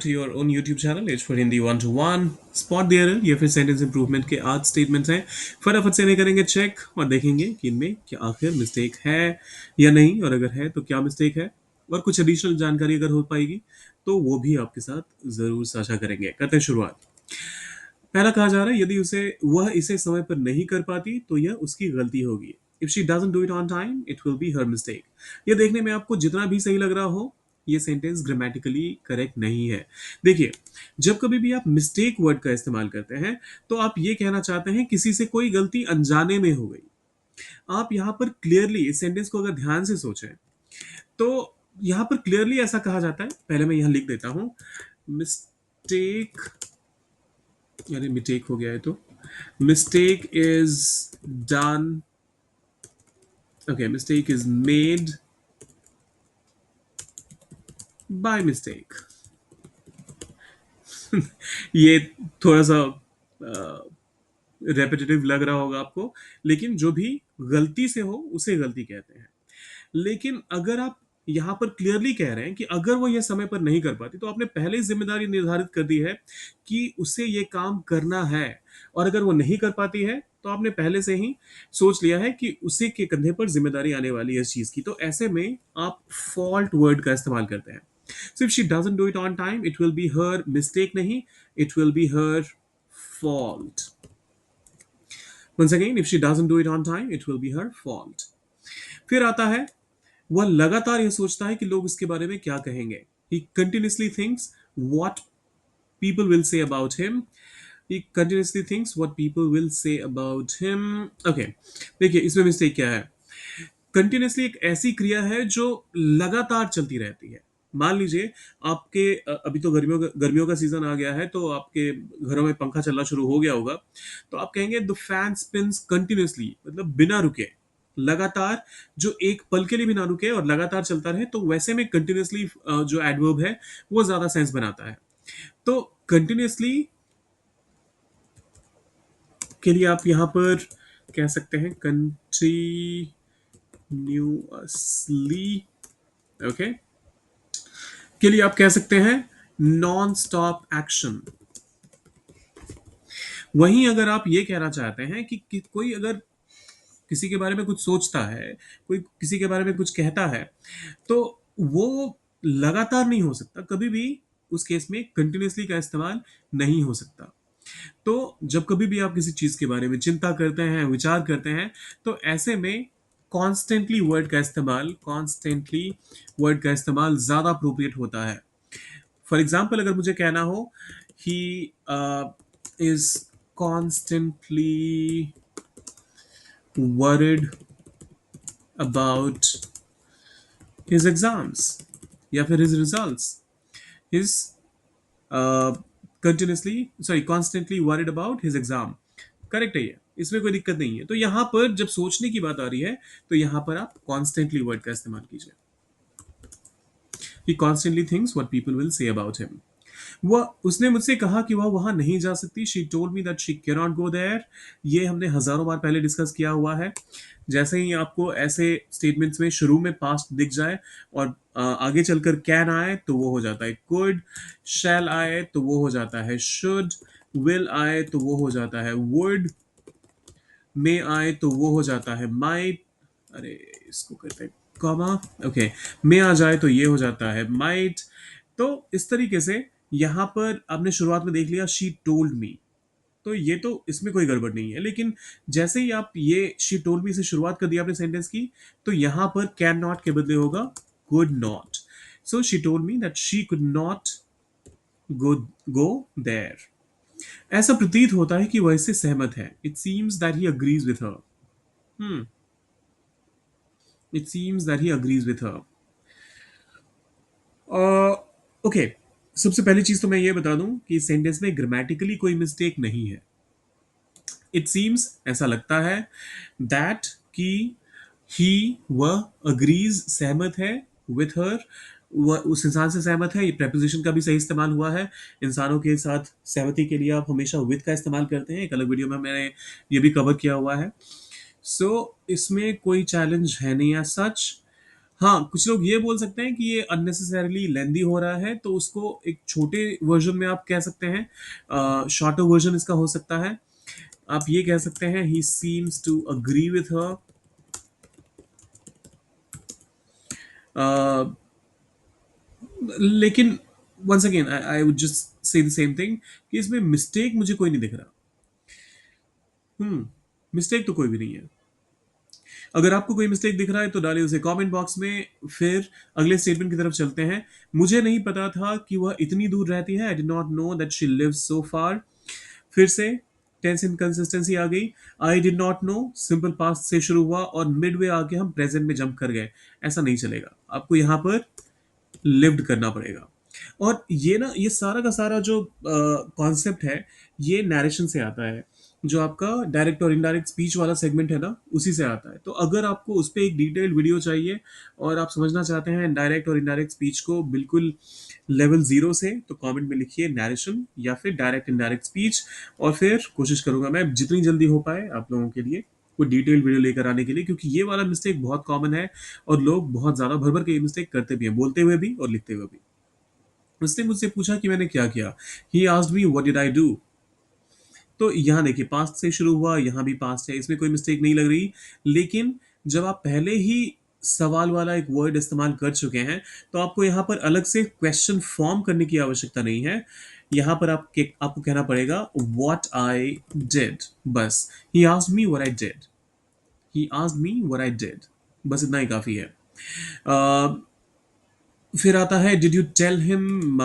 To your own YouTube channel H for Hindi 1 to 1 spot the error या फिर sentence improvement के आज statements हैं। फटाफट से इन्हें करेंगे चेक और देखेंगे कि इनमें क्या आखिर मिस्टेक है या नहीं, और अगर है तो क्या मिस्टेक है, और कुछ एडिशनल जानकारी अगर हो पाएगी तो वो भी आपके साथ जरूर साझा करेंगे। करते हैं शुरुआत। पहला कहा जा रहा है, यदि उसे वह इसे समय पर नहीं कर पाती तो यह उसकी गलती होगी। If she doesn't do it on time it will be her mistake. यह देखने में आपको जितना भी सही लग रहा हो, ये सेंटेंस ग्रामेटिकली करेक्ट नहीं है। देखिए, जब कभी भी आप मिस्टेक वर्ड का इस्तेमाल करते हैं तो आप ये कहना चाहते हैं किसी से कोई गलती अनजाने में हो गई। आप यहाँ पर क्लियरली इस सेंटेंस को अगर ध्यान से सोचें तो यहाँ पर क्लियरली ऐसा कहा जाता है। पहले मैं यहाँ लिख देता हूं, मिस्टेक, यानी मिस्टेक हो गया है तो mistake is done, okay, mistake is made by mistake। ये थोड़ा सा रेपिटेटिव लग रहा होगा आपको, लेकिन जो भी गलती से हो उसे गलती कहते हैं। लेकिन अगर आप यहां पर क्लियरली कह रहे हैं कि अगर वो ये समय पर नहीं कर पाती तो आपने पहले ही जिम्मेदारी निर्धारित कर दी है कि उसे ये काम करना है, और अगर वो नहीं कर पाती है तो आपने पहले से ही सोच लिया है कि उसी के कंधे पर जिम्मेदारी आने वाली है इस चीज की। तो ऐसे में आप फॉल्ट वर्ड का इस्तेमाल करते हैं। So if she doesn't do it on time, it will be her mistake नहीं, it will be her fault. Once again, if she doesn't do it on time, it will be her fault. फिर आता है, वह लगातार यह सोचता है कि लोग उसके बारे में क्या कहेंगे। He continuously thinks what people will say about him. He continuously thinks what people will say about him. Okay, देखिए इसमें मिस्टेक क्या है। कंटिन्यूसली एक ऐसी क्रिया है जो लगातार चलती रहती है। मान लीजिए आपके अभी तो गर्मियों का सीजन आ गया है, तो आपके घरों में पंखा चलना शुरू हो गया होगा। तो आप कहेंगे द फैन स्पिन्स कंटिन्यूसली, मतलब बिना रुके, लगातार, जो एक पल के लिए भी ना रुके और लगातार चलता रहे। तो वैसे में कंटिन्यूसली जो एडवर्ब है वो ज्यादा सेंस बनाता है। तो कंटिन्यूसली के लिए आप यहां पर कह सकते हैं कंटिन्यूअसली, ओके, के लिए आप कह सकते हैं नॉन स्टॉप एक्शन। वहीं अगर आप ये कहना चाहते हैं कि कोई अगर किसी के बारे में कुछ सोचता है, कोई किसी के बारे में कुछ कहता है, तो वो लगातार नहीं हो सकता कभी भी। उस केस में कंटिन्यूसली का इस्तेमाल नहीं हो सकता। तो जब कभी भी आप किसी चीज के बारे में चिंता करते हैं, विचार करते हैं, तो ऐसे में कॉन्स्टेंटली वर्ड का इस्तेमाल ज्यादा अप्रोप्रिएट होता है। फॉर एग्जाम्पल, अगर मुझे कहना हो he is constantly worried about his exams या फिर his results, his constantly worried about his exam, correct है ये, इसमें कोई दिक्कत नहीं है। तो यहां पर जब सोचने की बात आ रही है तो यहां पर आप constantly वर्ड का इस्तेमाल कीजिए। he constantly thinks what people will say about him। वह उसने मुझसे कहा कि वह वहां नहीं जा सकती। She told me that she can not go there. ये हमने हजारों बार पहले डिस्कस किया हुआ है। जैसे ही आपको ऐसे स्टेटमेंट्स में शुरू में पास्ट दिख जाए और आगे चलकर कैन आए तो वो हो जाता है कुड, शैल आए तो वो हो जाता है शुड, विल आए तो वो हो जाता है वुड, मे आए तो वो हो जाता है माइट, अरे इसको कहते हैं कॉमा, ओके, मे आ जाए तो ये हो जाता है माइट। तो इस तरीके से यहां पर आपने शुरुआत में देख लिया शी टोल्ड मी, तो ये तो इसमें कोई गड़बड़ नहीं है। लेकिन जैसे ही आप ये शी टोल्ड मी से शुरुआत कर दिया आपने सेंटेंस की, तो यहां पर कैन नॉट के बदले होगा could not. So she told me that she could not go go there. ऐसा प्रतीत होता है कि वह इससे सहमत है। It seems that he agrees with her. It seems that he agrees with her. Okay, सबसे पहली चीज तो मैं ये बता दूं कि सेंटेंस में ग्रामेटिकली कोई मिस्टेक नहीं है। इट सीम्स ऐसा लगता है, दैट कि ही वह अग्रीज सहमत है, विथ हर वह उस इंसान से सहमत है। ये प्रेपोजिशन का भी सही इस्तेमाल हुआ है। इंसानों के साथ सहमति के लिए आप हमेशा विथ का इस्तेमाल करते हैं। एक अलग वीडियो में मैंने ये भी कवर किया हुआ है। सो इसमें कोई चैलेंज है नहीं, या सच। हाँ, कुछ लोग ये बोल सकते हैं कि ये अननेसेसरीली लेंदी हो रहा है, तो उसको एक छोटे वर्जन में आप कह सकते हैं, शॉर्टर वर्जन इसका हो सकता है। आप ये कह सकते हैं, he seems to agree with her. लेकिन once again I would just say the same thing कि इसमें मिस्टेक मुझे कोई नहीं दिख रहा। मिस्टेक तो कोई भी नहीं है। अगर आपको कोई मिस्टेक दिख रहा है तो डालिए उसे कमेंट बॉक्स में। फिर अगले स्टेटमेंट की तरफ चलते हैं। मुझे नहीं पता था कि वह इतनी दूर रहती है। I did not know that she lives so far. फिर से टेंस इनकंसिस्टेंसी आ गई। I did not know simple past से शुरू हुआ और मिडवे आके हम प्रेजेंट में जंप कर गए। ऐसा नहीं चलेगा, आपको यहाँ पर लिव्ड करना पड़ेगा। और ये ना, ये सारा का सारा जो कॉन्सेप्ट है, ये नरेशन से आता है। जो आपका डायरेक्ट और इनडायरेक्ट स्पीच वाला सेगमेंट है ना, उसी से आता है। तो अगर आपको उस पर एक डिटेल्ड वीडियो चाहिए और आप समझना चाहते हैं डायरेक्ट और इनडायरेक्ट स्पीच को बिल्कुल लेवल जीरो से, तो कमेंट में लिखिए नरेशन या फिर डायरेक्ट इनडायरेक्ट स्पीच। और फिर कोशिश करूंगा मैं जितनी जल्दी हो पाए आप लोगों के लिए कोई डिटेल वीडियो लेकर आने के लिए, क्योंकि ये वाला मिस्टेक बहुत कॉमन है और लोग बहुत ज्यादा भर भर के ये मिस्टेक करते भी हैं, बोलते हुए भी और लिखते हुए भी। उसने मुझसे पूछा कि मैंने क्या किया। ही asked me what did I do. तो यहाँ देखिए पास्ट से शुरू हुआ, यहाँ भी पास्ट है, इसमें कोई मिस्टेक नहीं लग रही। लेकिन जब आप पहले ही सवाल वाला एक वर्ड इस्तेमाल कर चुके हैं, तो आपको यहाँ पर अलग से क्वेश्चन फॉर्म करने की आवश्यकता नहीं है। यहाँ पर आपको कहना पड़ेगा व्हाट आई डिड। बस, he asked me what I did. He asked me what I did. बस इतना ही काफी है। अ, फिर आता है did you tell him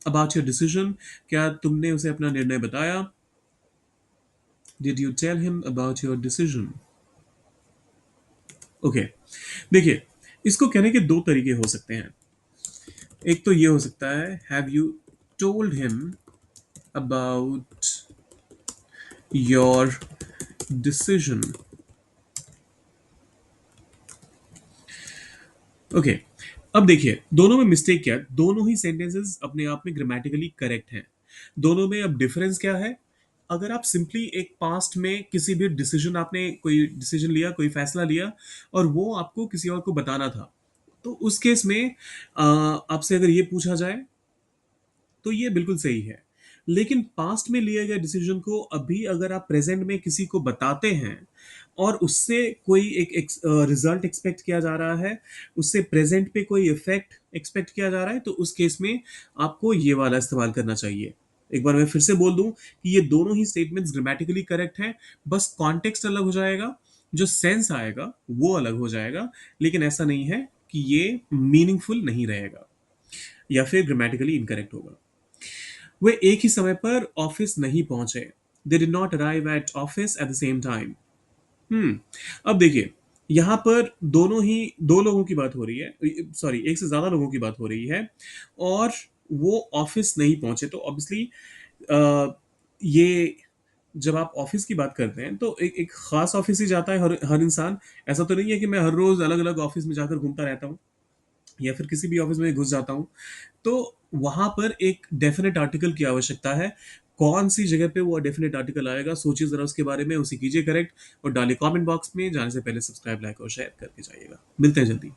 about your decision. क्या तुमने उसे अपना निर्णय बताया। Did you tell him about your decision. Okay, देखिए, इसको कहने के दो तरीके हो सकते हैं। एक तो ये हो सकता है have you told him about your decision. Okay, अब देखिए दोनों में मिस्टेक क्या है। दोनों ही सेंटेंसेस अपने आप में ग्रामेटिकली करेक्ट हैं। दोनों में अब डिफरेंस क्या है। अगर आप सिंपली एक पास्ट में किसी भी डिसीजन, आपने कोई डिसीजन लिया, कोई फैसला लिया और वो आपको किसी और को बताना था, तो उस केस में आपसे अगर ये पूछा जाए तो ये बिल्कुल सही है। लेकिन पास्ट में लिए गए डिसीजन को अभी अगर आप प्रेजेंट में किसी को बताते हैं और उससे कोई एक रिजल्ट एक्सपेक्ट किया जा रहा है, उससे प्रेजेंट पे कोई इफेक्ट एक्सपेक्ट किया जा रहा है, तो उस केस में आपको ये वाला इस्तेमाल करना चाहिए। एक बार मैं फिर से बोल दूं कि ये दोनों ही स्टेटमेंट्स ग्रामेटिकली करेक्ट हैं। बस कॉन्टेक्स्ट अलग हो जाएगा, जो सेंस आएगा वो अलग हो जाएगा। लेकिन ऐसा नहीं है कि ये मीनिंगफुल नहीं रहेगा या फिर ग्रामेटिकली इनकरेक्ट होगा। वे एक ही समय पर ऑफिस नहीं पहुंचे। They did not arrive at office at the same time. अब देखिए, यहां पर दोनों ही दो लोगों की बात हो रही है, सॉरी एक से ज्यादा लोगों की बात हो रही है और वो ऑफिस नहीं पहुंचे। तो ऑब्वियसली ये जब आप ऑफिस की बात करते हैं तो एक एक खास ऑफिस ही जाता है हर हर इंसान। ऐसा तो नहीं है कि मैं हर रोज अलग अलग ऑफिस में जाकर घूमता रहता हूँ या फिर किसी भी ऑफिस में घुस जाता हूँ। तो वहां पर एक डेफिनेट आर्टिकल की आवश्यकता है। कौन सी जगह पे वो डेफिनेट आर्टिकल आएगा, सोचिए जरा उसके बारे में, उसे कीजिए करेक्ट और डालिए कमेंट बॉक्स में। जाने से पहले सब्सक्राइब, लाइक और शेयर करके जाइएगा। मिलते हैं जल्दी।